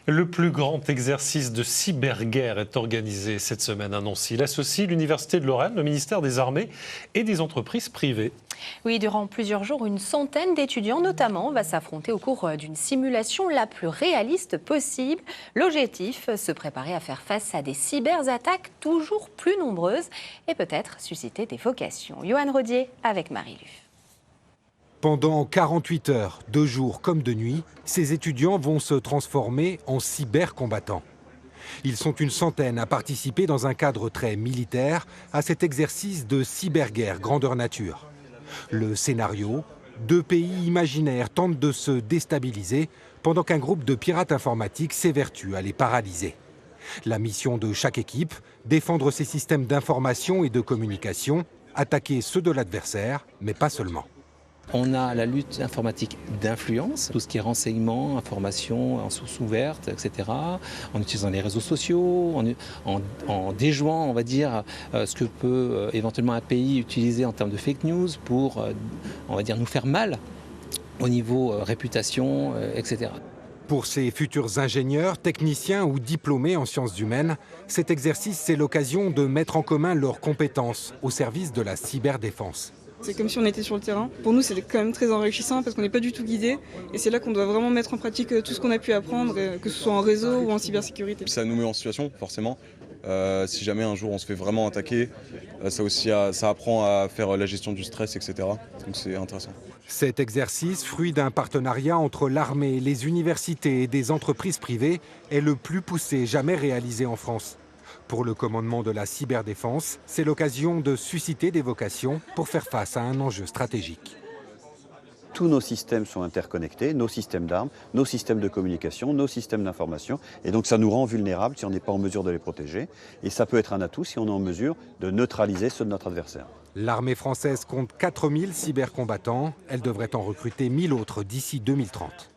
Le plus grand exercice de cyberguerre est organisé cette semaine à Nancy. Il associe l'Université de Lorraine, le ministère des Armées et des entreprises privées. Oui, durant plusieurs jours, une centaine d'étudiants notamment va s'affronter au cours d'une simulation la plus réaliste possible. L'objectif, se préparer à faire face à des cyberattaques toujours plus nombreuses et peut-être susciter des vocations. Johan Rodier avec Marie-Lu. Pendant 48 heures, de jour comme de nuit, ces étudiants vont se transformer en cybercombattants. Ils sont une centaine à participer dans un cadre très militaire à cet exercice de cyberguerre grandeur nature. Le scénario, 2 pays imaginaires tentent de se déstabiliser pendant qu'un groupe de pirates informatiques s'évertue à les paralyser. La mission de chaque équipe, défendre ses systèmes d'information et de communication, attaquer ceux de l'adversaire, mais pas seulement. On a la lutte informatique d'influence, tout ce qui est renseignement, information en source ouverte, etc. En utilisant les réseaux sociaux, en déjouant, on va dire, ce que peut éventuellement un pays utiliser en termes de fake news pour, on va dire, nous faire mal au niveau réputation, etc. Pour ces futurs ingénieurs, techniciens ou diplômés en sciences humaines, cet exercice, c'est l'occasion de mettre en commun leurs compétences au service de la cyberdéfense. C'est comme si on était sur le terrain. Pour nous, c'est quand même très enrichissant parce qu'on n'est pas du tout guidé. Et c'est là qu'on doit vraiment mettre en pratique tout ce qu'on a pu apprendre, que ce soit en réseau ou en cybersécurité. Ça nous met en situation, forcément. Si jamais un jour on se fait vraiment attaquer, ça apprend à faire la gestion du stress, etc. Donc c'est intéressant. Cet exercice, fruit d'un partenariat entre l'armée, les universités et des entreprises privées, est le plus poussé jamais réalisé en France. Pour le commandement de la cyberdéfense, c'est l'occasion de susciter des vocations pour faire face à un enjeu stratégique. Tous nos systèmes sont interconnectés, nos systèmes d'armes, nos systèmes de communication, nos systèmes d'information. Et donc ça nous rend vulnérables si on n'est pas en mesure de les protéger. Et ça peut être un atout si on est en mesure de neutraliser ceux de notre adversaire. L'armée française compte 4000 cybercombattants. Elle devrait en recruter 1000 autres d'ici 2030.